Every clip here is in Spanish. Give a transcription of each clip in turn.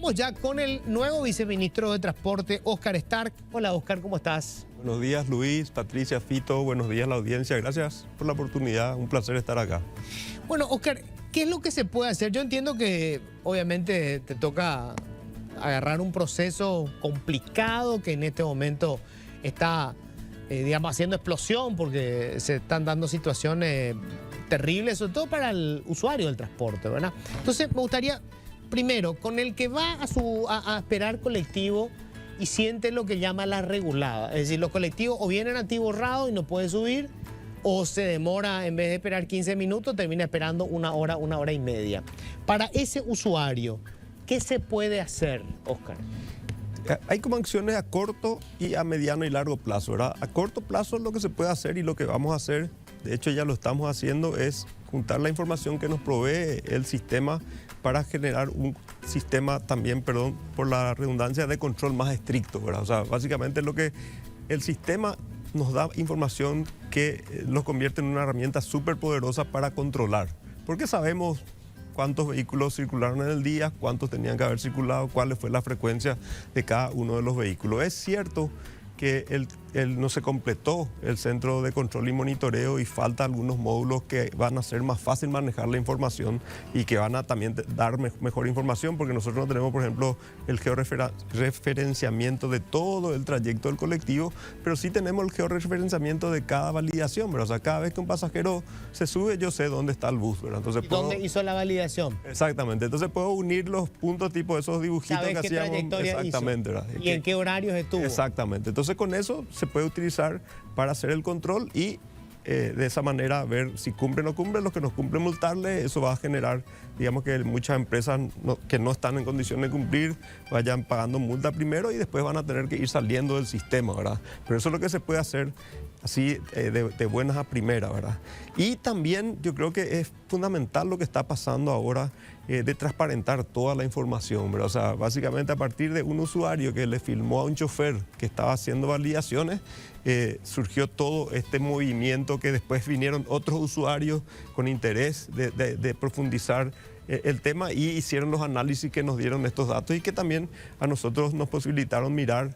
Estamos ya con el nuevo viceministro de Transporte, Óscar Stark. Hola, Óscar, ¿cómo estás? Buenos días, Luis, Patricia, Fito. Buenos días, la audiencia. Gracias por la oportunidad. Un placer estar acá. Bueno, Óscar, ¿qué es lo que se puede hacer? Yo entiendo que obviamente te toca agarrar un proceso complicado que en este momento está, digamos, haciendo explosión porque se están dando situaciones terribles, sobre todo para el usuario del transporte, ¿verdad? Entonces, me gustaría, primero, con el que va a esperar colectivo y siente lo que llama la regulada. Es decir, los colectivos o vienen atiborrados y no puede subir, o se demora, en vez de esperar 15 minutos, termina esperando una hora y media. Para ese usuario, ¿qué se puede hacer, Óscar? Hay como acciones a corto y a mediano y largo plazo, ¿verdad? A corto plazo lo que se puede hacer y lo que vamos a hacer, de hecho ya lo estamos haciendo, es juntar la información que nos provee el sistema para generar un sistema también, perdón por la redundancia, de control más estricto, ¿verdad? O sea, básicamente lo que el sistema nos da información que los convierte en una herramienta súper poderosa para controlar, porque sabemos cuántos vehículos circularon en el día, cuántos tenían que haber circulado, cuál fue la frecuencia de cada uno de los vehículos. Es cierto que no se completó el centro de control y monitoreo y falta algunos módulos que van a hacer más fácil manejar la información y que van a también dar mejor información, porque nosotros no tenemos, por ejemplo, el georreferenciamiento de todo el trayecto del colectivo, pero sí tenemos el georreferenciamiento de cada validación, ¿verdad? O sea, cada vez que un pasajero se sube, yo sé dónde está el bus, ¿verdad? Entonces, ¿dónde hizo la validación? Exactamente, entonces puedo unir los puntos tipo esos dibujitos que hacíamos. ¿Sabes qué trayectoria exactamente, hizo? ¿verdad? ¿Y en qué horarios estuvo? Exactamente, entonces con eso se puede utilizar para hacer el control y de esa manera ver si cumple o no cumple. Los que nos cumplen multarle, eso va a generar, digamos, que muchas empresas que no están en condiciones de cumplir vayan pagando multa primero y después van a tener que ir saliendo del sistema, ¿verdad? Pero eso es lo que se puede hacer así de buenas a primeras, ¿verdad? Y también yo creo que es fundamental lo que está pasando ahora de transparentar toda la información, ¿verdad? O sea, básicamente a partir de un usuario que le filmó a un chofer que estaba haciendo validaciones, surgió todo este movimiento que después vinieron otros usuarios con interés de profundizar el tema y hicieron los análisis que nos dieron estos datos y que también a nosotros nos posibilitaron mirar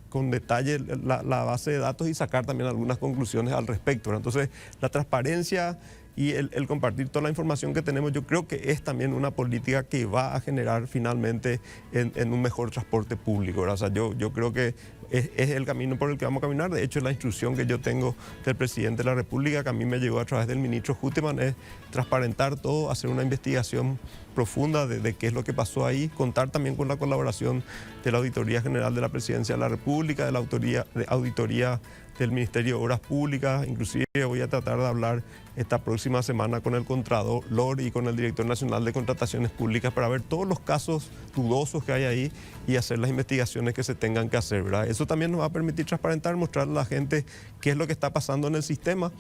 con detalle la base de datos y sacar también algunas conclusiones al respecto, ¿verdad? Entonces, la transparencia y el compartir toda la información que tenemos, yo creo que es también una política que va a generar finalmente en un mejor transporte público, ¿verdad? O sea, yo creo que es el camino por el que vamos a caminar. De hecho, la instrucción que yo tengo del presidente de la República, que a mí me llegó a través del ministro Huteman, es transparentar todo, hacer una investigación profunda de qué es lo que pasó ahí, contar también con la colaboración de la Auditoría General de la Presidencia de la República, de la Auditoría del Ministerio de Obras Públicas. Inclusive voy a tratar de hablar esta próxima semana con el Contralor y con el Director Nacional de Contrataciones Públicas para ver todos los casos dudosos que hay ahí y hacer las investigaciones que se tengan que hacer, ¿verdad? Eso también nos va a permitir transparentar, mostrarle a la gente qué es lo que está pasando en el sistema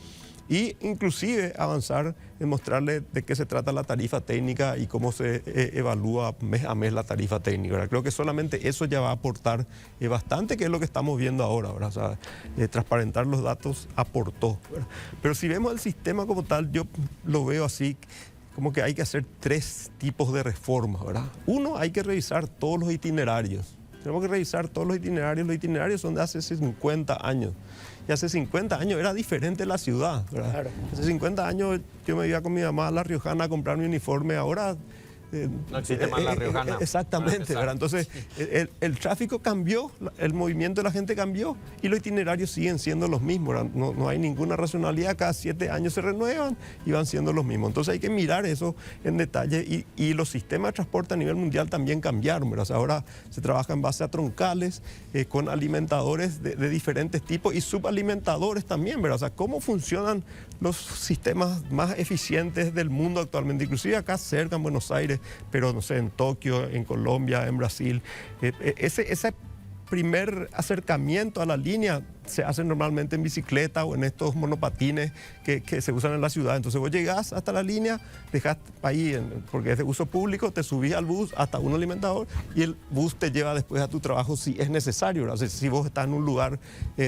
y inclusive avanzar en mostrarle de qué se trata la tarifa técnica y cómo se evalúa mes a mes la tarifa técnica, ¿verdad? Creo que solamente eso ya va a aportar bastante, que es lo que estamos viendo ahora, ¿verdad? O sea, transparentar los datos aportó, ¿verdad? Pero si vemos el sistema como tal, yo lo veo así, como que hay que hacer tres tipos de reformas, ¿verdad? Uno, hay que revisar todos los itinerarios. Tenemos que revisar todos los itinerarios son de hace 50 años. Y hace 50 años era diferente la ciudad, ¿verdad? Claro. Hace 50 años yo me iba con mi mamá a La Riojana a comprar mi uniforme, ahora no existe más La Riojana. Exactamente, ¿verdad? Entonces el tráfico cambió, el movimiento de la gente cambió y los itinerarios siguen siendo los mismos, ¿verdad? No hay ninguna racionalidad, cada 7 años se renuevan y van siendo los mismos. Entonces hay que mirar eso en detalle y los sistemas de transporte a nivel mundial también cambiaron, ¿verdad? O sea, ahora se trabaja en base a troncales, con alimentadores de diferentes tipos y subalimentadores también, ¿verdad? O sea, cómo funcionan los sistemas más eficientes del mundo actualmente, inclusive acá cerca en Buenos Aires, pero no sé, en Tokio, en Colombia, en Brasil. Ese primer acercamiento a la línea se hace normalmente en bicicleta o en estos monopatines que se usan en la ciudad. Entonces vos llegás hasta la línea, dejás ahí, porque es de uso público, te subís al bus hasta un alimentador y el bus te lleva después a tu trabajo si es necesario, ¿verdad? O sea, si vos estás en un lugar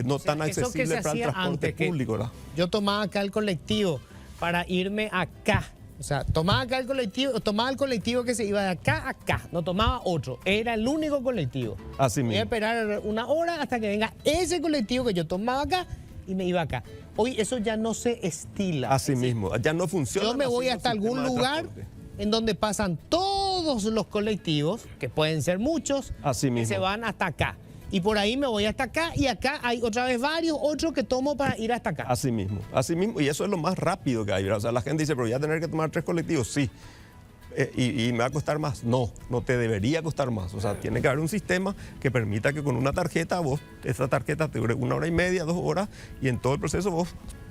no tan accesible para el transporte público, ¿verdad? Yo tomaba acá el colectivo para irme acá O sea, tomaba acá el colectivo que se iba de acá a acá, no tomaba otro. Era el único colectivo. Así Voy a mismo. esperar una hora hasta que venga ese colectivo que yo tomaba acá y me iba acá. Hoy eso ya no se estila. Así mismo. Ya no funciona. Yo me voy así hasta los algún sistemas de lugar transporte. en donde pasan todos los colectivos, que pueden ser muchos, Así que mismo. se van hasta acá. Y por ahí me voy hasta acá y acá hay otra vez varios otros que tomo para ir hasta acá. Así mismo, así mismo. Y eso es lo más rápido que hay, ¿verdad? O sea, la gente dice, pero voy a tener que tomar 3 colectivos. Sí. Y me va a costar más. No, no te debería costar más. O sea, tiene que haber un sistema que permita que con una tarjeta esa tarjeta te dure 1 hora y media, 2 horas, y en todo el proceso vos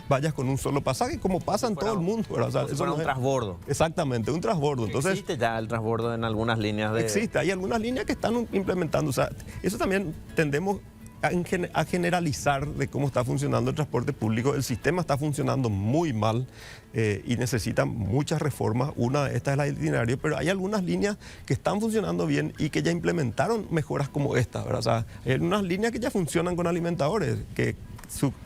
vayas con un solo pasaje, como pasa en todo el mundo, ¿verdad? O sea, Como si fuera no un es- transbordo. Exactamente, un transbordo. Entonces, Existe ya el transbordo en algunas líneas de... existe, hay algunas líneas que están implementando. O sea, eso también tendemos a generalizar de cómo está funcionando el transporte público. El sistema está funcionando muy mal y necesita muchas reformas. Una de estas es la del itinerario, pero hay algunas líneas que están funcionando bien y que ya implementaron mejoras como esta, ¿verdad? O sea, hay unas líneas que ya funcionan con alimentadores, que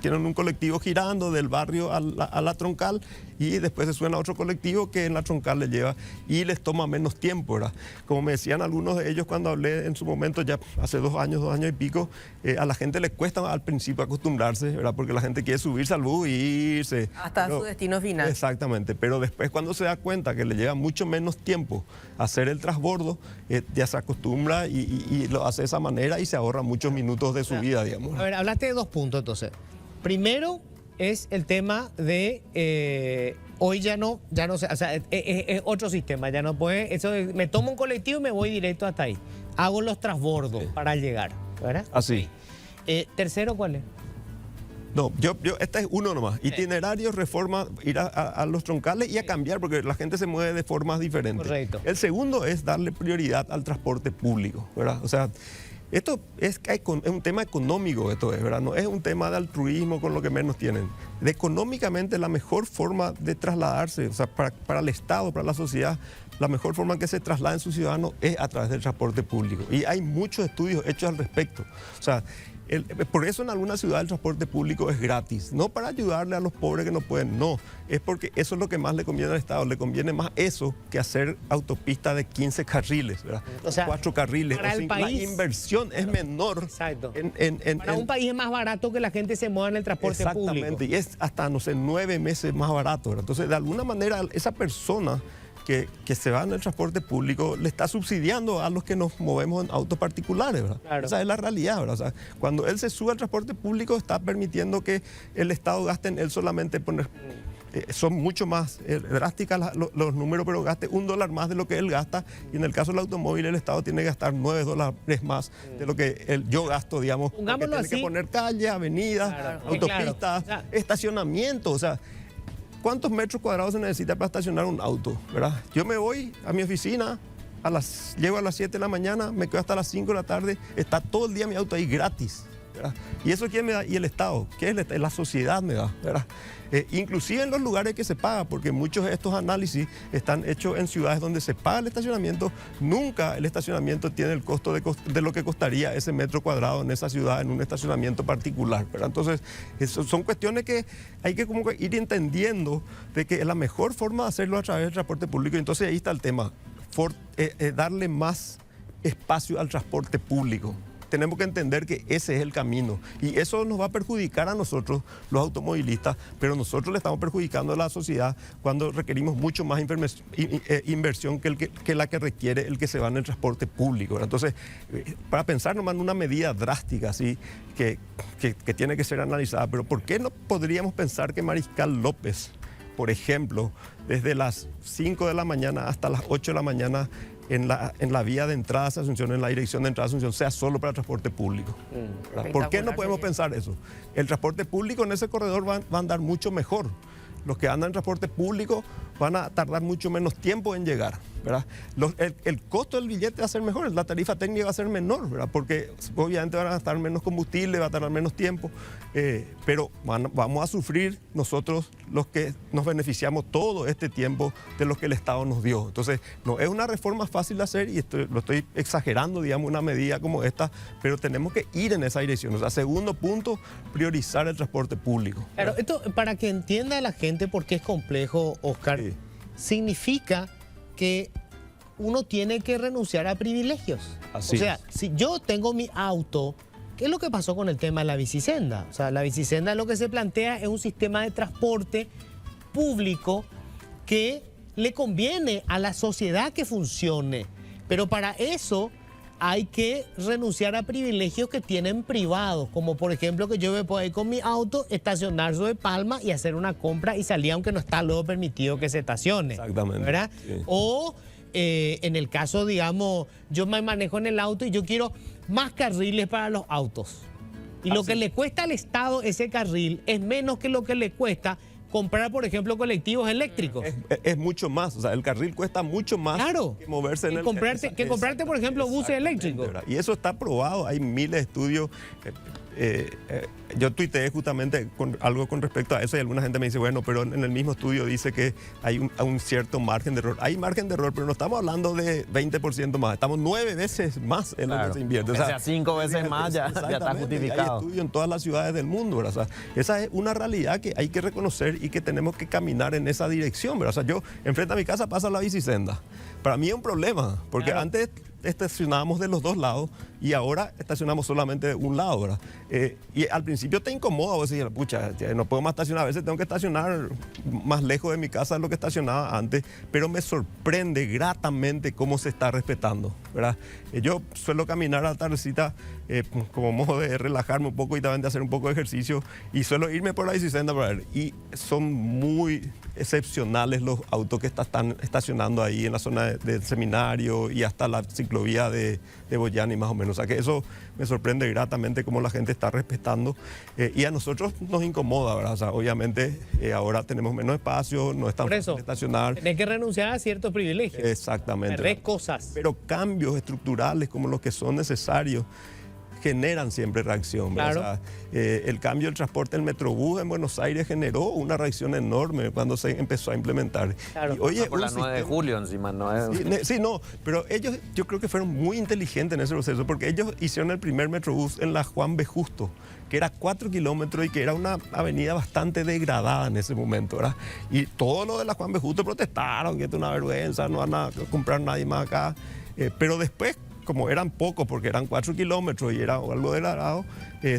tienen un colectivo girando del barrio a la troncal y después se suben a otro colectivo que en la troncal les lleva y les toma menos tiempo, ¿verdad? Como me decían algunos de ellos cuando hablé en su momento, ya hace 2 años y pico, a la gente le cuesta al principio acostumbrarse, ¿verdad? Porque la gente quiere subirse al bus y irse. Hasta Pero- su destino final. Exactamente, pero después cuando se da cuenta que le lleva mucho menos tiempo hacer el transbordo, ya se acostumbra y lo hace de esa manera y se ahorra muchos minutos de su vida, digamos. A ver, hablaste de 2 puntos entonces. Primero es el tema de hoy ya no sé, o sea, es otro sistema, ya no puede, me tomo un colectivo y me voy directo hasta ahí. Hago los transbordos para llegar, ¿verdad? Así. Tercero, ¿cuál es? No, este es uno nomás. Itinerario, reforma, ir a los troncales y a cambiar, porque la gente se mueve de formas diferentes. Correcto. El segundo es darle prioridad al transporte público, ¿verdad? O sea, esto es un tema económico, ¿verdad? No es un tema de altruismo con lo que menos tienen. Económicamente, la mejor forma de trasladarse, o sea, para el Estado, para la sociedad, la mejor forma en que se trasladen sus ciudadanos es a través del transporte público. Y hay muchos estudios hechos al respecto. O sea, por eso en algunas ciudades el transporte público es gratis, no para ayudarle a los pobres que no pueden, no, es porque eso es lo que más le conviene al Estado, le conviene más eso que hacer autopista de 15 carriles, ¿verdad? O sea, 4 carriles, para o el sea, país- la inversión es menor. Exacto. En Para un país es más barato que la gente se mueva en el transporte público. Exactamente, y es hasta, no sé, 9 meses más barato, ¿verdad? Entonces, de alguna manera, esa persona que se va en el transporte público le está subsidiando a los que nos movemos en autos particulares, ¿verdad? Claro. Esa es la realidad, ¿verdad? O sea, cuando él se sube al transporte público está permitiendo que el Estado gaste en él solamente poner... son mucho más drásticas los números, pero gaste $1 más de lo que él gasta. Y en el caso del automóvil, el Estado tiene que gastar $9 más de lo que yo gasto, digamos. Porque Pongámoslo tiene así. que poner calles, avenidas, Claro, autopistas, claro. estacionamiento. O sea, ¿cuántos metros cuadrados se necesita para estacionar un auto? ¿Verdad? Yo me voy a mi oficina, llego a las 7 de la mañana, me quedo hasta las 5 de la tarde, está todo el día mi auto ahí gratis, ¿verdad? ¿Y eso quién me da? Y el Estado, ¿qué es la sociedad me da? ¿Verdad? Inclusive en los lugares que se paga, porque muchos de estos análisis están hechos en ciudades donde se paga el estacionamiento, nunca el estacionamiento tiene el costo de lo que costaría ese metro cuadrado en esa ciudad, en un estacionamiento particular, ¿verdad? Entonces, son cuestiones que hay que como que ir entendiendo de que es la mejor forma de hacerlo a través del transporte público. Entonces ahí está el tema, darle más espacio al transporte público. Tenemos que entender que ese es el camino y eso nos va a perjudicar a nosotros, los automovilistas, pero nosotros le estamos perjudicando a la sociedad cuando requerimos mucho más inversión que la que requiere el que se va en el transporte público, ¿verdad? Entonces, para pensar nomás en una medida drástica así, que tiene que ser analizada, pero ¿por qué no podríamos pensar que Mariscal López, por ejemplo, desde las 5 de la mañana hasta las 8 de la mañana, en la vía de entrada a Asunción, en la dirección de entrada a Asunción, sea solo para transporte público? ¿Verdad? ¿Por qué no podemos pensar eso? El transporte público en ese corredor va a andar mucho mejor. Los que andan en transporte público van a tardar mucho menos tiempo en llegar, ¿verdad? El costo del billete va a ser mejor, la tarifa técnica va a ser menor, ¿verdad? Porque obviamente van a gastar menos combustible, va a tardar menos tiempo, pero vamos a sufrir nosotros los que nos beneficiamos todo este tiempo de lo que el Estado nos dio. Entonces, no es una reforma fácil de hacer y lo estoy exagerando, digamos, una medida como esta, pero tenemos que ir en esa dirección. O sea, segundo punto, priorizar el transporte público. Claro, esto para que entienda la gente por qué es complejo, Oscar. Sí. significa que uno tiene que renunciar a privilegios. Así o sea, es. si yo tengo mi auto, ¿qué es lo que pasó con el tema de la bicisenda? O sea, la bicisenda lo que se plantea es un sistema de transporte público que le conviene a la sociedad que funcione. Pero para eso hay que renunciar a privilegios que tienen privados, como por ejemplo que yo me pueda ir con mi auto, estacionar sobre Palma y hacer una compra y salir aunque no está luego permitido que se estacione. Exactamente. ¿Verdad? Sí. O en el caso, digamos, yo me manejo en el auto y yo quiero más carriles para los autos. Y lo que le cuesta al Estado ese carril es menos que lo que le cuesta comprar, por ejemplo, colectivos eléctricos. Es mucho más, o sea, el carril cuesta mucho más Claro, que moverse en que el... comprarte, por ejemplo, buses Exactamente, eléctricos. ¿verdad? Y eso está probado, hay miles de estudios. Yo tuiteé justamente algo con respecto a eso y alguna gente me dice, bueno, pero en el mismo estudio dice que hay un cierto margen de error. Hay margen de error, pero no estamos hablando de 20% más, estamos 9 veces más en lo que se invierte. O sea, 5 veces más ya está exactamente, justificado. Hay estudios en todas las ciudades del mundo, ¿verdad? O sea, esa es una realidad que hay que reconocer y que tenemos que caminar en esa dirección, ¿verdad? O sea, yo enfrente a mi casa pasa la bicisenda. Para mí es un problema, porque Claro. antes estacionábamos de los dos lados y ahora estacionamos solamente de un lado, ¿verdad? Y al principio te incomoda, vos decís, pucha, no puedo más estacionar, a veces tengo que estacionar más lejos de mi casa de lo que estacionaba antes, pero me sorprende gratamente cómo se está respetando, ¿verdad? Yo suelo caminar a la tardecita como modo de relajarme un poco y también de hacer un poco de ejercicio y suelo irme por la bicisenda para ver, y son muy excepcionales los autos que están estacionando ahí en la zona del seminario y hasta la ciclovía de Boyani más o menos. O sea que eso me sorprende gratamente cómo la gente está respetando y a nosotros nos incomoda, ¿verdad? O sea, obviamente ahora tenemos menos espacio, no es tan Por eso, fácil estacionar. tenés que renunciar a ciertos privilegios. Exactamente. Perdés cosas. Pero cambios estructurales como los que son necesarios generan siempre reacción, ¿verdad? Claro. O sea, el cambio del transporte del Metrobús en Buenos Aires generó una reacción enorme cuando se empezó a implementar. Claro. Y, oye, Por la un 9 de sistema- julio encima, ¿no? Es... Sí, no, pero ellos yo creo que fueron muy inteligentes en ese proceso porque ellos hicieron el primer Metrobús en la Juan B. Justo, que era 4 kilómetros y que era una avenida bastante degradada en ese momento, ¿verdad? Y todos los de la Juan B. Justo protestaron, que esto es una vergüenza, no van a comprar nadie más acá. Pero después, como eran pocos, porque eran 4 kilómetros y era algo degradado,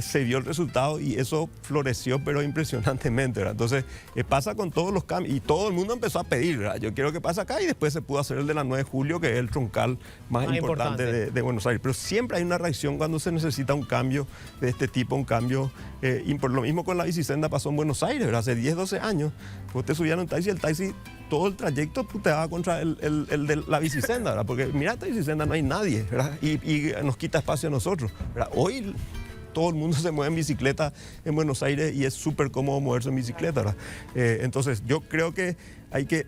se vio el resultado y eso floreció, pero impresionantemente, ¿verdad? Entonces, pasa con todos los cambios y todo el mundo empezó a pedir, ¿verdad? Yo quiero que pase acá y después se pudo hacer el de la 9 de julio, que es el troncal más importante de Buenos Aires. Pero siempre hay una reacción cuando se necesita un cambio de este tipo, un cambio, y por lo mismo con la bicisenda pasó en Buenos Aires, ¿verdad? Hace 10, 12 años, vos te subías en un taxi y el taxi todo el trayecto te daba contra el de la bicisenda, ¿verdad? Porque mira, esta bicisenda no hay nadie, ¿verdad? Y nos quita espacio a nosotros, ¿verdad? Hoy todo el mundo se mueve en bicicleta en Buenos Aires y es súper cómodo moverse en bicicleta, ¿verdad? Entonces yo creo que hay que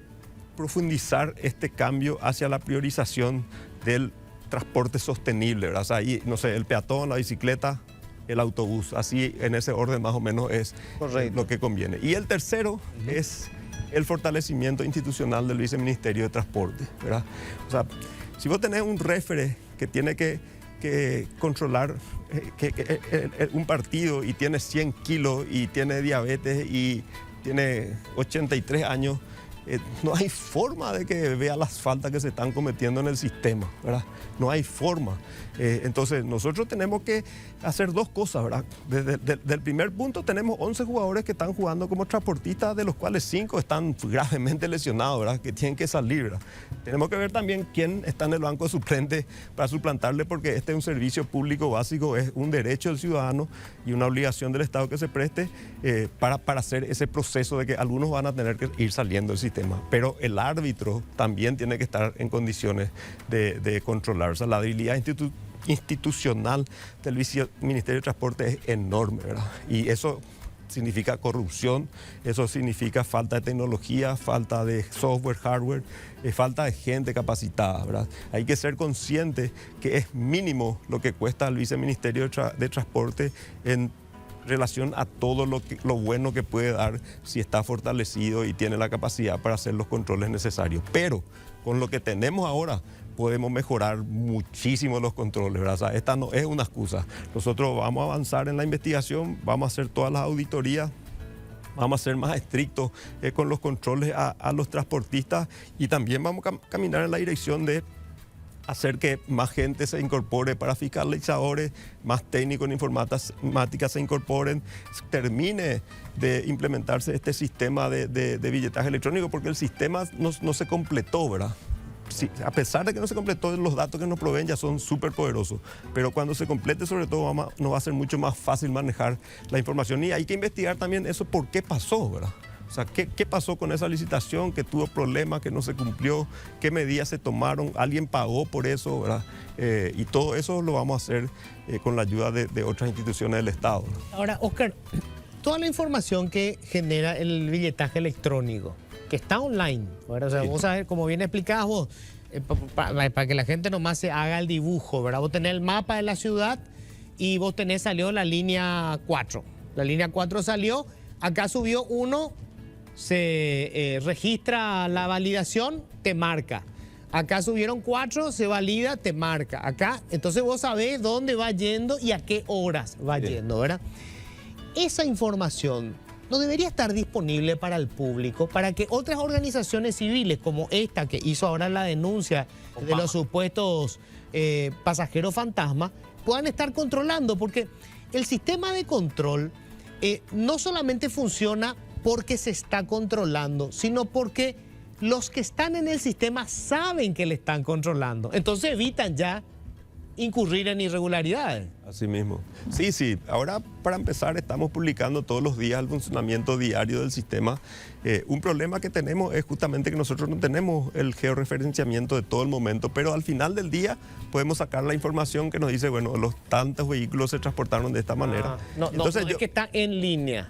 profundizar este cambio hacia la priorización del transporte sostenible, ¿verdad? O sea, ahí, no sé, el peatón, la bicicleta, el autobús, así en ese orden más o menos es lo que conviene. Y el tercero es el fortalecimiento institucional del Viceministerio de Transporte, ¿verdad? O sea, si vos tenés un réfere que tiene que controlar un partido y tiene 100 kilos y tiene diabetes y tiene 83 años, no hay forma de que vea las faltas que se están cometiendo en el sistema, ¿verdad? No hay forma. Entonces, nosotros tenemos que hacer dos cosas, ¿verdad? Desde el primer punto tenemos 11 jugadores que están jugando como transportistas, de los cuales 5 están gravemente lesionados, ¿verdad? Que tienen que salir, ¿verdad? Tenemos que ver también quién está en el banco de suplentes para suplantarle, porque este es un servicio público básico, es un derecho del ciudadano y una obligación del Estado que se preste para hacer ese proceso de que algunos van a tener que ir saliendo del sistema. Pero el árbitro también tiene que estar en condiciones de controlar. O sea, la debilidad institucional del Ministerio de Transporte es enorme, ¿verdad? Y eso significa corrupción, eso significa falta de tecnología, falta de software, hardware, falta de gente capacitada, ¿verdad? Hay que ser consciente que es mínimo lo que cuesta al Viceministerio de Transporte en relación a todo lo bueno que puede dar si está fortalecido y tiene la capacidad para hacer los controles necesarios. Pero con lo que tenemos ahora podemos mejorar muchísimo los controles, ¿verdad? O sea, esta no es una excusa. Nosotros vamos a avanzar en la investigación, vamos a hacer todas las auditorías Vamos a ser más estrictos con los controles a los transportistas y también vamos a caminar en la dirección de hacer que más gente se incorpore para fiscalizadores, más técnicos en informática se incorporen, termine de implementarse este sistema de billetaje electrónico, porque el sistema no se completó, ¿verdad? Sí, a pesar de que no se completó, los datos que nos proveen ya son súper poderosos, pero cuando se complete, sobre todo, nos va a ser mucho más fácil manejar la información y hay que investigar también eso, por qué pasó, ¿verdad? O sea, ¿qué pasó con esa licitación que tuvo problemas, que no se cumplió? ¿Qué medidas se tomaron? ¿Alguien pagó por eso? ¿Verdad? Y todo eso lo vamos a hacer con la ayuda de otras instituciones del Estado, ¿verdad? Ahora, Oscar, toda la información que genera el billetaje electrónico, que está online, ¿verdad? O sea, vos sabés, como bien explicabas vos, para que la gente nomás se haga el dibujo, ¿verdad? Vos tenés el mapa de la ciudad y vos salió la línea 4. La línea 4 salió, acá subió uno, se registra la validación, te marca. Acá subieron 4, se valida, te marca. Acá, entonces vos sabés dónde va yendo y a qué horas va yendo, ¿verdad? Esa información no debería estar disponible para el público, para que otras organizaciones civiles como esta que hizo ahora la denuncia de los supuestos pasajeros fantasma puedan estar controlando, porque el sistema de control no solamente funciona porque se está controlando, sino porque los que están en el sistema saben que le están controlando. Entonces evitan ya incurrir en irregularidades. Así mismo. Sí. Ahora, para empezar, estamos publicando todos los días el funcionamiento diario del sistema. Un problema que tenemos es justamente que nosotros no tenemos el georreferenciamiento de todo el momento, pero al final del día podemos sacar la información que nos dice, bueno, los tantos vehículos se transportaron de esta manera. Entonces, no es que está en línea.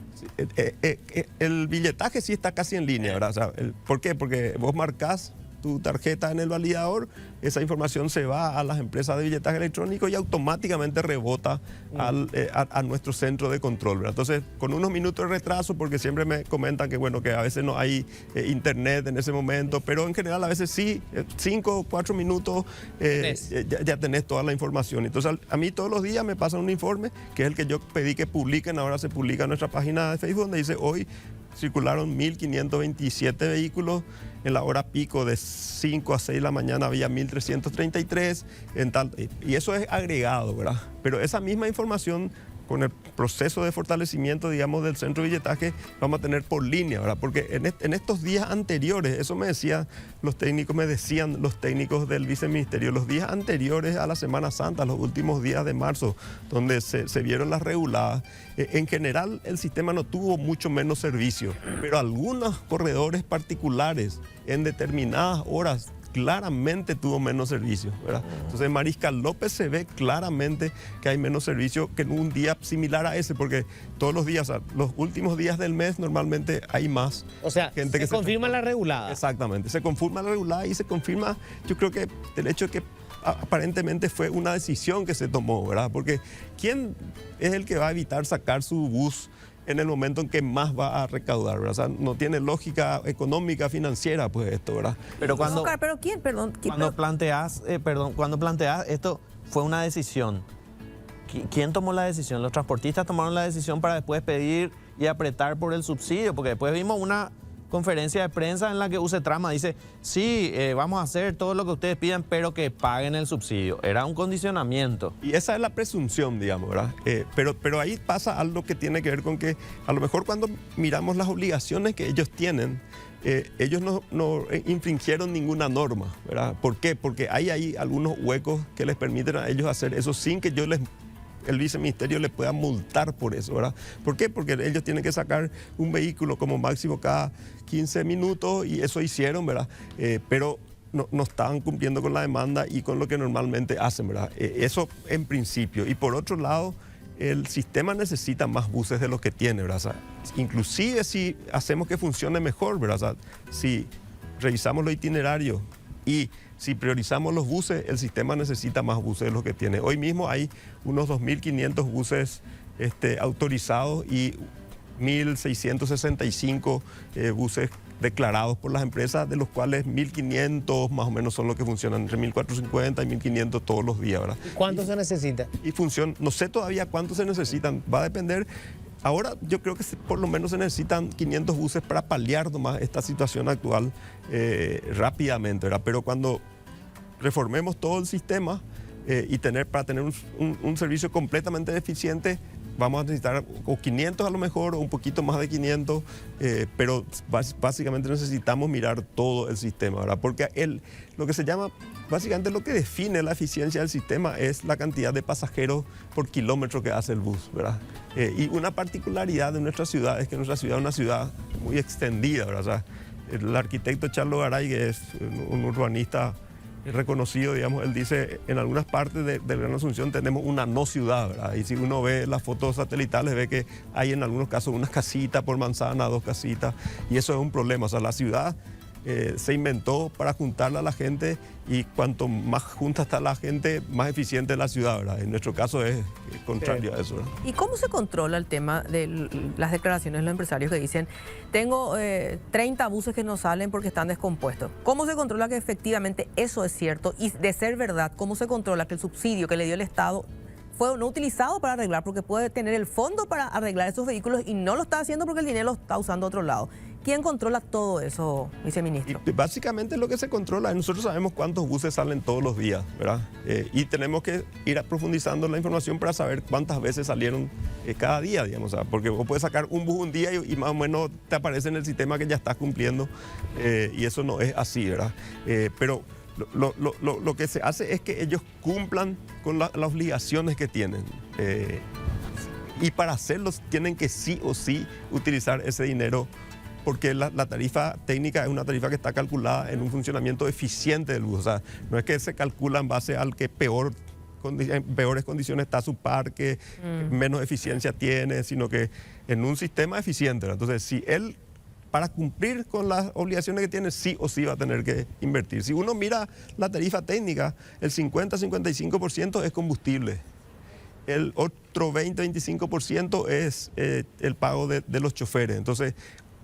El billetaje sí está casi en línea, ¿verdad? O sea, ¿por qué? Porque vos marcás tu tarjeta en el validador, esa información se va a las empresas de billetaje electrónico y automáticamente rebota a nuestro centro de control, ¿verdad? Entonces, con unos minutos de retraso, porque siempre me comentan que, bueno, que a veces no hay internet en ese momento, pero en general a veces sí, 5 o 4 minutos ya tenés toda la información. Entonces, a mí todos los días me pasan un informe, que es el que yo pedí que publiquen, ahora se publica en nuestra página de Facebook, donde dice hoy circularon 1.527 vehículos, en la hora pico de 5 a 6 de la mañana había 1.333, y eso es agregado, ¿verdad? Pero esa misma información, con el proceso de fortalecimiento, digamos, del centro de billetaje, vamos a tener por línea, ¿verdad? Porque en estos días anteriores, eso me decían los técnicos del viceministerio, los días anteriores a la Semana Santa, los últimos días de marzo, donde se vieron las reguladas, en general el sistema no tuvo mucho menos servicio, pero algunos corredores particulares en determinadas horas claramente tuvo menos servicio, ¿verdad? Entonces en Mariscal López se ve claramente que hay menos servicio que en un día similar a ese, porque todos los días, los últimos días del mes normalmente hay más. O sea, gente se confirma la regulada. Exactamente, se confirma la regulada y se confirma, yo creo que el hecho de que aparentemente fue una decisión que se tomó, ¿verdad? Porque ¿quién es el que va a evitar sacar su bus en el momento en que más va a recaudar, ¿verdad? O sea, no tiene lógica económica, financiera, pues esto, ¿verdad? Pero cuando, Oscar, ¿pero quién? Cuando planteas esto, fue una decisión. ¿Quién tomó la decisión? Los transportistas tomaron la decisión para después pedir y apretar por el subsidio, porque después vimos una conferencia de prensa en la que UCETRAMA dice, sí, vamos a hacer todo lo que ustedes pidan, pero que paguen el subsidio. Era un condicionamiento. Y esa es la presunción, digamos, ¿verdad? Pero ahí pasa algo que tiene que ver con que a lo mejor cuando miramos las obligaciones que ellos tienen, ellos no infringieron ninguna norma, ¿verdad? ¿Por qué? Porque hay ahí algunos huecos que les permiten a ellos hacer eso sin que el viceministerio le pueda multar por eso, ¿verdad? ¿Por qué? Porque ellos tienen que sacar un vehículo como máximo cada 15 minutos y eso hicieron, ¿verdad? Pero no estaban cumpliendo con la demanda y con lo que normalmente hacen, ¿verdad? Eso en principio. Y por otro lado, el sistema necesita más buses de los que tiene, ¿verdad? O sea, inclusive si hacemos que funcione mejor, ¿verdad? O sea, si revisamos los itinerarios y si priorizamos los buses, el sistema necesita más buses de los que tiene. Hoy mismo hay unos 2.500 buses autorizados y 1.665 buses declarados por las empresas, de los cuales 1.500 más o menos son los que funcionan, entre 1.450 y 1.500 todos los días, ¿verdad? ¿Cuánto se necesita? Y funciona, no sé todavía cuánto se necesitan, va a depender ahora yo creo que por lo menos se necesitan 500 buses para paliar nomás esta situación actual rápidamente, ¿verdad? Pero cuando reformemos todo el sistema para tener un servicio completamente eficiente, vamos a necesitar o 500 a lo mejor, o un poquito más de 500, pero básicamente necesitamos mirar todo el sistema, ¿verdad? Porque lo que se llama, básicamente lo que define la eficiencia del sistema es la cantidad de pasajeros por kilómetro que hace el bus, ¿verdad? Y una particularidad de nuestra ciudad es que nuestra ciudad es una ciudad muy extendida, ¿verdad? O sea, el arquitecto Charlo Garay, que es un urbanista reconocido, digamos, él dice, en algunas partes de Gran Asunción tenemos una no ciudad, ¿verdad? Y si uno ve las fotos satelitales, ve que hay en algunos casos unas casitas por manzana, 2 casitas, y eso es un problema. O sea, la ciudad se inventó para juntarla a la gente, y cuanto más junta está la gente, más eficiente es la ciudad, ¿verdad? En nuestro caso es contrario a eso, ¿verdad? ¿Y cómo se controla el tema de las declaraciones de los empresarios que dicen, tengo 30 buses que no salen porque están descompuestos? ¿Cómo se controla que efectivamente eso es cierto? Y de ser verdad, ¿cómo se controla que el subsidio que le dio el Estado fue no utilizado para arreglar? Porque puede tener el fondo para arreglar esos vehículos y no lo está haciendo porque el dinero lo está usando a otro lado. ¿Quién controla todo eso, viceministro? Y básicamente lo que se controla, nosotros sabemos cuántos buses salen todos los días, ¿verdad? Y tenemos que ir profundizando la información para saber cuántas veces salieron cada día, digamos, ¿sabes? Porque vos puedes sacar un bus un día y más o menos te aparece en el sistema que ya estás cumpliendo, y eso no es así, ¿verdad? Pero lo que se hace es que ellos cumplan con las obligaciones que tienen. Y para hacerlo tienen que sí o sí utilizar ese dinero, porque la tarifa técnica es una tarifa que está calculada en un funcionamiento eficiente del bus. O sea, no es que se calcula en base al que en peores condiciones está su parque, menos eficiencia tiene, sino que en un sistema eficiente, ¿verdad? Entonces, si él, para cumplir con las obligaciones que tiene, sí o sí va a tener que invertir. Si uno mira la tarifa técnica, el 50-55% es combustible. El otro 20-25% es el pago de los choferes. Entonces,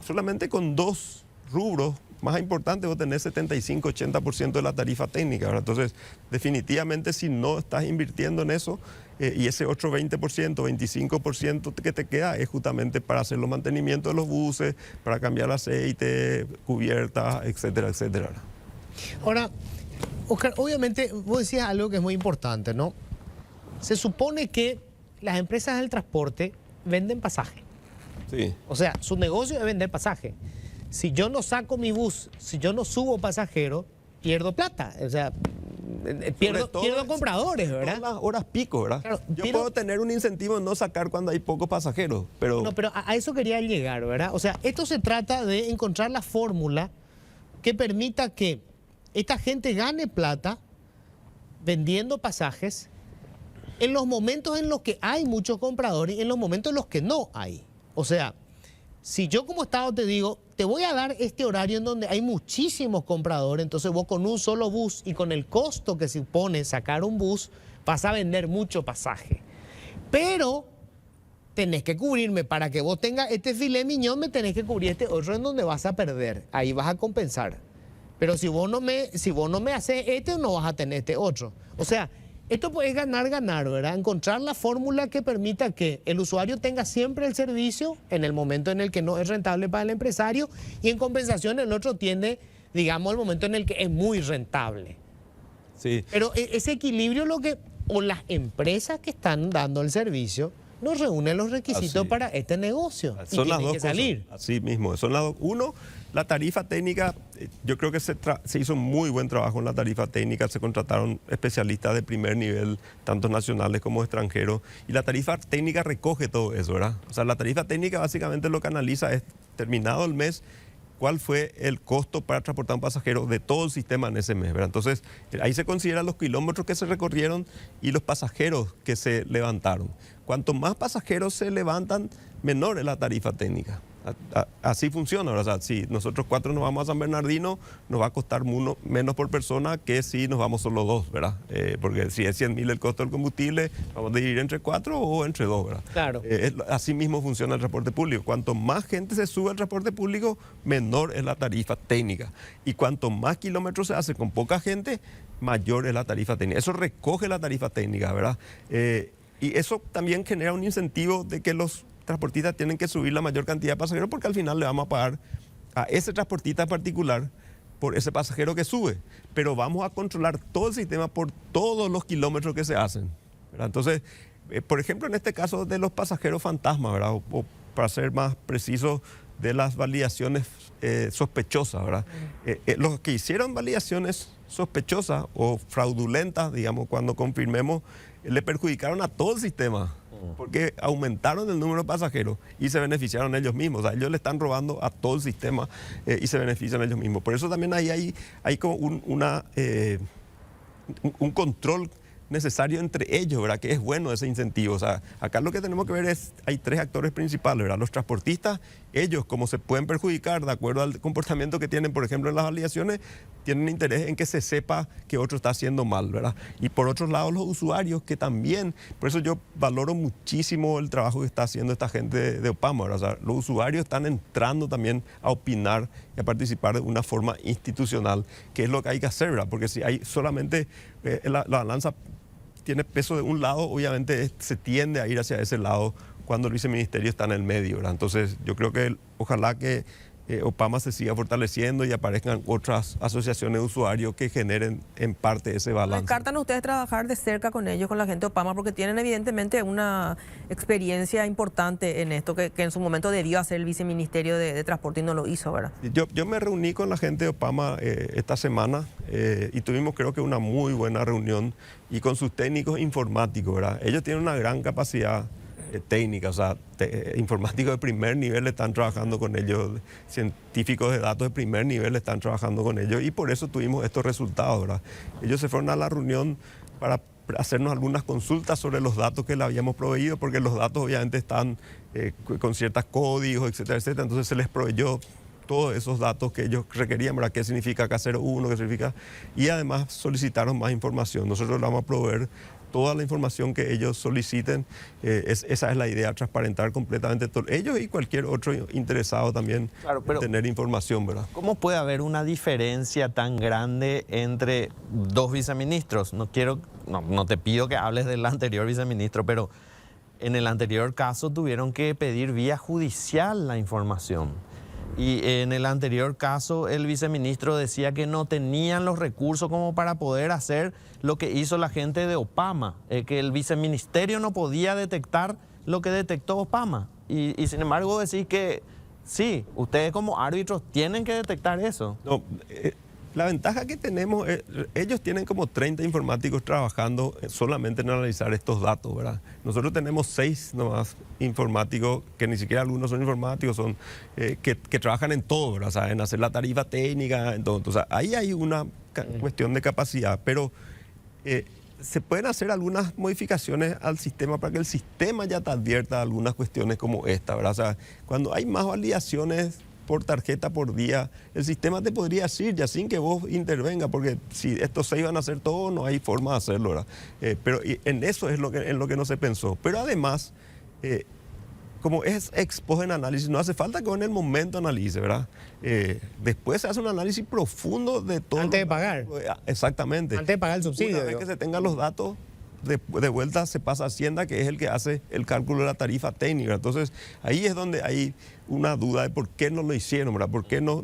solamente con 2 rubros más importantes vos tenés 75-80% de la tarifa técnica, ¿verdad? Entonces, definitivamente si no estás invirtiendo en eso, y ese otro 20%, 25% que te queda es justamente para hacer los mantenimientos de los buses, para cambiar aceite, cubiertas, etcétera, etcétera. Ahora, Oscar, obviamente vos decías algo que es muy importante, ¿no? Se supone que las empresas del transporte venden pasaje. Sí. O sea, su negocio es vender pasaje. Si yo no saco mi bus, si yo no subo pasajeros, pierdo plata. O sea, pierdo compradores, ¿verdad? Todas las horas pico, ¿verdad? Claro, yo puedo tener un incentivo en no sacar cuando hay pocos pasajeros, pero... No, pero a eso quería llegar, ¿verdad? O sea, esto se trata de encontrar la fórmula que permita que esta gente gane plata vendiendo pasajes en los momentos en los que hay muchos compradores y en los momentos en los que no hay. O sea, si yo como Estado te digo, te voy a dar este horario en donde hay muchísimos compradores, entonces vos con un solo bus y con el costo que supone sacar un bus, vas a vender mucho pasaje. Pero tenés que cubrirme, para que vos tengas este filet miñón, me tenés que cubrir este otro en donde vas a perder. Ahí vas a compensar. Pero si vos no me haces este, no vas a tener este otro. O sea, esto puede ganar, ¿verdad? Encontrar la fórmula que permita que el usuario tenga siempre el servicio en el momento en el que no es rentable para el empresario, y en compensación el otro tiene, digamos, el momento en el que es muy rentable. Sí. Pero ese equilibrio o las empresas que están dando el servicio no reúnen los requisitos para este negocio. Son las dos que salir. cosas. Así mismo. Son las dos. Uno, la tarifa técnica, yo creo que se hizo muy buen trabajo en la tarifa técnica, se contrataron especialistas de primer nivel, tanto nacionales como extranjeros, y la tarifa técnica recoge todo eso, ¿verdad? O sea, la tarifa técnica básicamente lo que analiza es, terminado el mes, cuál fue el costo para transportar un pasajero de todo el sistema en ese mes, ¿verdad? Entonces, ahí se consideran los kilómetros que se recorrieron y los pasajeros que se levantaron. Cuanto más pasajeros se levantan, menor es la tarifa técnica. Así funciona, ¿verdad? O sea, si nosotros 4 nos vamos a San Bernardino, nos va a costar menos por persona que si nos vamos solo 2, ¿verdad? Porque si es 100.000 el costo del combustible, vamos a dividir entre 4 o entre 2, ¿verdad? Claro. Así mismo funciona el transporte público. Cuanto más gente se sube al transporte público, menor es la tarifa técnica. Y cuanto más kilómetros se hace con poca gente, mayor es la tarifa técnica. Eso recoge la tarifa técnica, ¿verdad? Y eso también genera un incentivo de que los transportistas tienen que subir la mayor cantidad de pasajeros porque al final le vamos a pagar a ese transportista en particular por ese pasajero que sube. Pero vamos a controlar todo el sistema por todos los kilómetros que se hacen, ¿verdad? Entonces, por ejemplo, en este caso de los pasajeros fantasma, ¿verdad? O para ser más preciso, de las validaciones sospechosas, ¿verdad? Los que hicieron validaciones sospechosas o fraudulentas, digamos, cuando confirmemos, le perjudicaron a todo el sistema, porque aumentaron el número de pasajeros y se beneficiaron ellos mismos. O sea, ellos le están robando a todo el sistema y se benefician ellos mismos. Por eso también hay como un control necesario entre ellos, ¿verdad? Que es bueno ese incentivo. O sea, acá lo que tenemos que ver es, hay tres actores principales, ¿verdad? Los transportistas, ellos como se pueden perjudicar de acuerdo al comportamiento que tienen, por ejemplo, en las validaciones, tienen interés en que se sepa que otro está haciendo mal, ¿verdad? Y por otro lado, los usuarios que también, por eso yo valoro muchísimo el trabajo que está haciendo esta gente de Opama, ¿verdad? O sea, los usuarios están entrando también a opinar y a participar de una forma institucional, que es lo que hay que hacer, ¿verdad? Porque si hay solamente la balanza tiene peso de un lado, obviamente se tiende a ir hacia ese lado cuando el viceministerio está en el medio, ¿verdad? Entonces yo creo que ojalá que Opama se siga fortaleciendo y aparezcan otras asociaciones de usuarios que generen en parte ese balance. ¿Descartan ustedes trabajar de cerca con ellos, con la gente de Opama? Porque tienen evidentemente una experiencia importante en esto que en su momento debió hacer el viceministerio de Transporte y no lo hizo, ¿verdad? Yo me reuní con la gente de Opama esta semana y tuvimos creo que una muy buena reunión y con sus técnicos informáticos, ¿verdad? Ellos tienen una gran capacidad técnica, o sea, informáticos de primer nivel están trabajando con ellos, científicos de datos de primer nivel están trabajando con ellos y por eso tuvimos estos resultados, ¿verdad? Ellos se fueron a la reunión para hacernos algunas consultas sobre los datos que le habíamos proveído, porque los datos obviamente están con ciertos códigos, etcétera, etcétera, entonces se les proveyó todos esos datos que ellos requerían, ¿verdad? ¿Qué significa K01? ¿Qué significa? Y además solicitaron más información. Nosotros le vamos a proveer toda la información que ellos soliciten. Esa es la idea, transparentar completamente todo. Ellos y cualquier otro interesado también en tener información, ¿verdad? ¿Cómo puede haber una diferencia tan grande entre dos viceministros? No te pido que hables del anterior viceministro, pero en el anterior caso tuvieron que pedir vía judicial la información. Y en el anterior caso el viceministro decía que no tenían los recursos como para poder hacer lo que hizo la gente de Opama, que el viceministerio no podía detectar lo que detectó Opama. Y sin embargo decís que sí, ustedes como árbitros tienen que detectar eso. No, la ventaja que tenemos, ellos tienen como 30 informáticos trabajando solamente en analizar estos datos, ¿verdad? Nosotros tenemos 6 nomás informáticos, que ni siquiera algunos son informáticos, son que trabajan en todo, ¿verdad? O sea, en hacer la tarifa técnica, en todo. O sea, ahí hay una cuestión de capacidad, pero se pueden hacer algunas modificaciones al sistema para que el sistema ya te advierta algunas cuestiones como esta, ¿verdad? O sea, cuando hay más validaciones por tarjeta por día, el sistema te podría decir ya sin que vos intervenga, porque si estos 6 van a hacer todo, no hay forma de hacerlo, ¿verdad? Pero en eso es en lo que no se pensó. Pero además, como es ex post en análisis, no hace falta que en el momento analice, ¿verdad? Después se hace un análisis profundo de todo. Antes de pagar. Exactamente. Antes de pagar el subsidio. Una vez que se tengan los datos, de vuelta se pasa a Hacienda, que es el que hace el cálculo de la tarifa técnica. Entonces, ahí es donde hay una duda de por qué no lo hicieron, ¿verdad? ¿Por qué no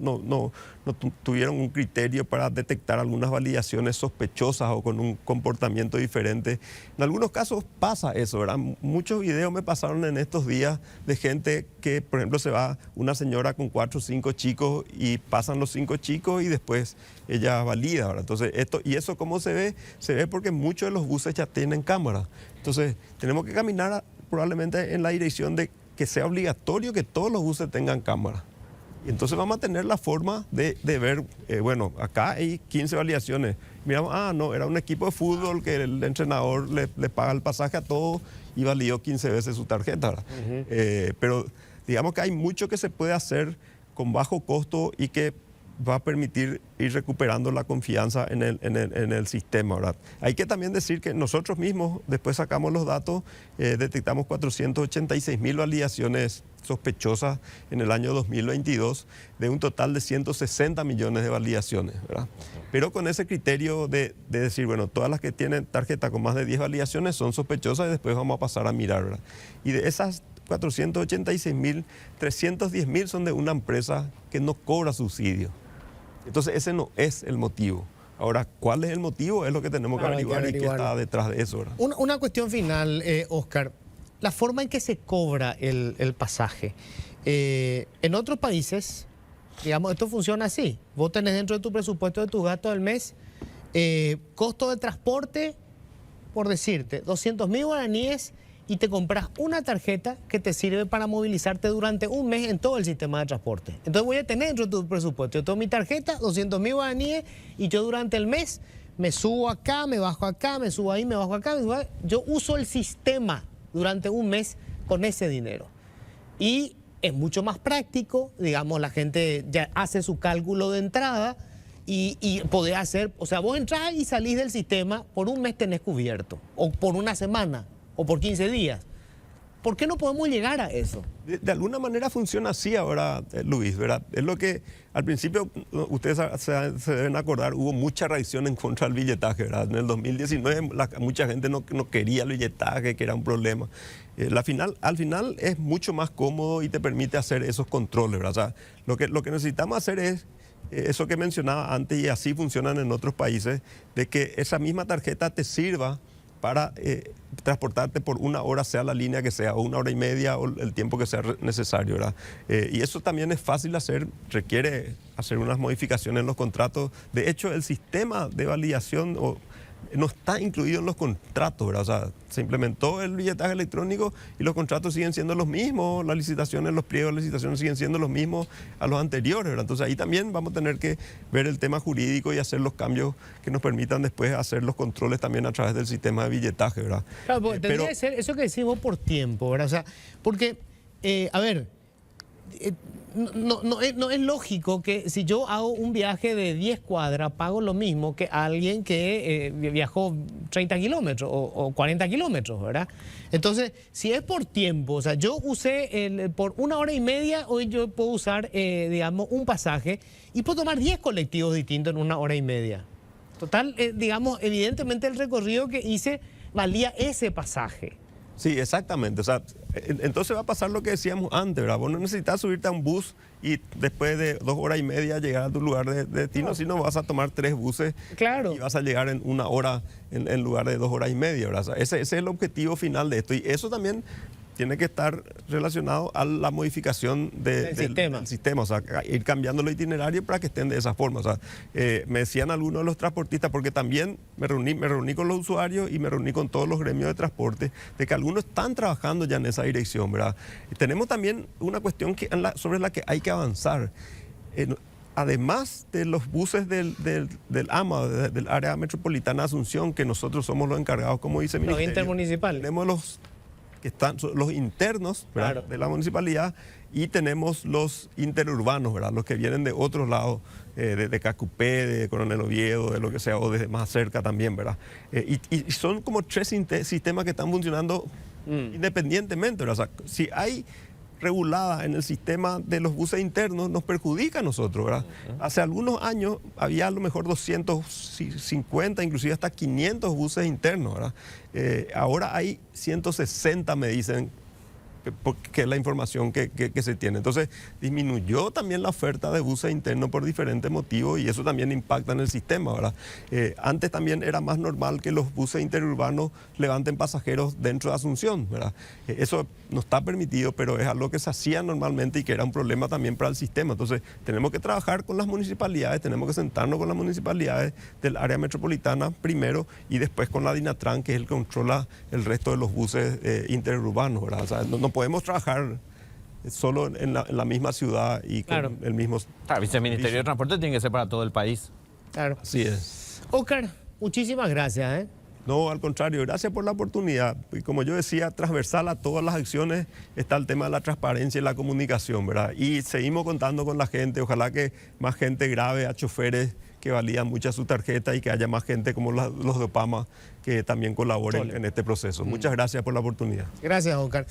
tuvieron un criterio para detectar algunas validaciones sospechosas o con un comportamiento diferente? En algunos casos pasa eso, ¿verdad? Muchos videos me pasaron en estos días de gente que, por ejemplo, se va una señora con 4 o 5 chicos y pasan los 5 chicos y después ella valida, ¿verdad? Entonces, ¿y eso cómo se ve? Se ve porque muchos de los buses ya tienen cámara. Entonces, tenemos que caminar probablemente en la dirección de que sea obligatorio que todos los buses tengan cámara. Y entonces vamos a tener la forma de ver, bueno, acá hay 15 validaciones. Miramos, no, era un equipo de fútbol que el entrenador le paga el pasaje a todos y validó 15 veces su tarjeta, ¿verdad? Pero digamos que hay mucho que se puede hacer con bajo costo y que va a permitir ir recuperando la confianza en el sistema, ¿verdad? Hay que también decir que nosotros mismos, después sacamos los datos, detectamos 486.000 validaciones sospechosas en el año 2022, de un total de 160 millones de validaciones, ¿verdad? Pero con ese criterio de decir, bueno, todas las que tienen tarjeta con más de 10 validaciones son sospechosas y después vamos a pasar a mirar, ¿verdad? Y de esas 486.000, 310.000 son de una empresa que no cobra subsidio. Entonces ese no es el motivo. Ahora, ¿cuál es el motivo? Es lo que tenemos que averiguar y qué está detrás de eso, ¿verdad? Una cuestión final, Oscar. La forma en que se cobra el pasaje. En otros países, digamos, esto funciona así. Vos tenés dentro de tu presupuesto de tu gasto del mes, costo de transporte, por decirte, 200.000 guaraníes y te compras una tarjeta que te sirve para movilizarte durante un mes en todo el sistema de transporte. Entonces voy a tener dentro de tu presupuesto, yo tengo mi tarjeta, 200.000 guaraníes y yo durante el mes me subo acá, me bajo acá, me subo ahí, me bajo acá, yo uso el sistema durante un mes con ese dinero. Y es mucho más práctico, digamos, la gente ya hace su cálculo de entrada y podés hacer, o sea, vos entrás y salís del sistema, por un mes tenés cubierto, o por una semana, o por 15 días. ¿Por qué no podemos llegar a eso? De alguna manera funciona así ahora, Luis, ¿verdad? Es lo que al principio, ustedes se deben acordar, hubo mucha reacción en contra del billetaje, ¿verdad? En el 2019 mucha gente no quería el billetaje, que era un problema. Al final es mucho más cómodo y te permite hacer esos controles, ¿verdad? O sea, lo que necesitamos hacer es eso que mencionaba antes, y así funcionan en otros países, de que esa misma tarjeta te sirva para transportarte por una hora, sea la línea que sea, o una hora y media, o el tiempo que sea necesario, ¿verdad? Y eso también es fácil de hacer, requiere hacer unas modificaciones en los contratos. De hecho, el sistema de validación no está incluido en los contratos, ¿verdad? O sea, se implementó el billetaje electrónico y los contratos siguen siendo los mismos, las licitaciones, los pliegos de licitaciones siguen siendo los mismos a los anteriores, ¿verdad? Entonces ahí también vamos a tener que ver el tema jurídico y hacer los cambios que nos permitan después hacer los controles también a través del sistema de billetaje, ¿verdad? Claro, porque tendría que ser eso que decís vos por tiempo, ¿verdad? O sea, porque, a ver, no es lógico que si yo hago un viaje de 10 cuadras, pago lo mismo que alguien que viajó 30 kilómetros o 40 kilómetros, ¿verdad? Entonces, si es por tiempo, o sea, yo usé por una hora y media, hoy yo puedo usar, digamos, un pasaje y puedo tomar 10 colectivos distintos en una hora y media. Total, digamos, evidentemente el recorrido que hice valía ese pasaje. Sí, exactamente. O sea, entonces va a pasar lo que decíamos antes, ¿verdad? Vos no necesitas subirte a un bus y después de 2 horas y media llegar a tu lugar de destino, sino vas a tomar 3 buses, claro, y vas a llegar en 1 hora en lugar de 2 horas y media, ¿verdad? O sea, ese es el objetivo final de esto. Y eso también tiene que estar relacionado a la modificación del sistema, o sea, ir cambiando los itinerarios para que estén de esa forma. O sea, me decían algunos de los transportistas, porque también me reuní con los usuarios y me reuní con todos los gremios de transporte, de que algunos están trabajando ya en esa dirección, ¿verdad? Y tenemos también una cuestión sobre la que hay que avanzar. Además de los buses del AMA, del área metropolitana de Asunción, que nosotros somos los encargados como viceministerio, los intermunicipales, tenemos los internos, ¿verdad?, claro, de la municipalidad, y tenemos los interurbanos, ¿verdad?, los que vienen de otros lados, de Cacupé, de Coronel Oviedo, de lo que sea, o desde más cerca también, ¿verdad? Y son como 3 sistemas que están funcionando independientemente, ¿verdad? O sea, si hay regulada en el sistema de los buses internos, nos perjudica a nosotros, ¿verdad? Hace algunos años había a lo mejor 250, inclusive hasta 500 buses internos, ¿verdad? Ahora hay 160, me dicen, que es la información que se tiene. Entonces, disminuyó también la oferta de buses internos por diferentes motivos, y eso también impacta en el sistema, ¿verdad? Antes también era más normal que los buses interurbanos levanten pasajeros dentro de Asunción, ¿verdad? Eso no está permitido, pero es algo que se hacía normalmente y que era un problema también para el sistema. Entonces, tenemos que trabajar con las municipalidades, tenemos que sentarnos con las municipalidades del área metropolitana primero, y después con la DINATRAN, que es el que controla el resto de los buses interurbanos, ¿verdad? O sea, no podemos trabajar solo en la misma ciudad y con el mismo... Claro, Viceministerio de Transporte tiene que ser para todo el país. Claro. Así es. Oscar, muchísimas gracias, ¿eh? No, al contrario, gracias por la oportunidad. Y como yo decía, transversal a todas las acciones está el tema de la transparencia y la comunicación, ¿verdad? Y seguimos contando con la gente, ojalá que más gente grabe a choferes que valían mucho su tarjeta, y que haya más gente como los de Opama que también colaboren en este proceso. Muchas gracias por la oportunidad. Gracias, Oscar.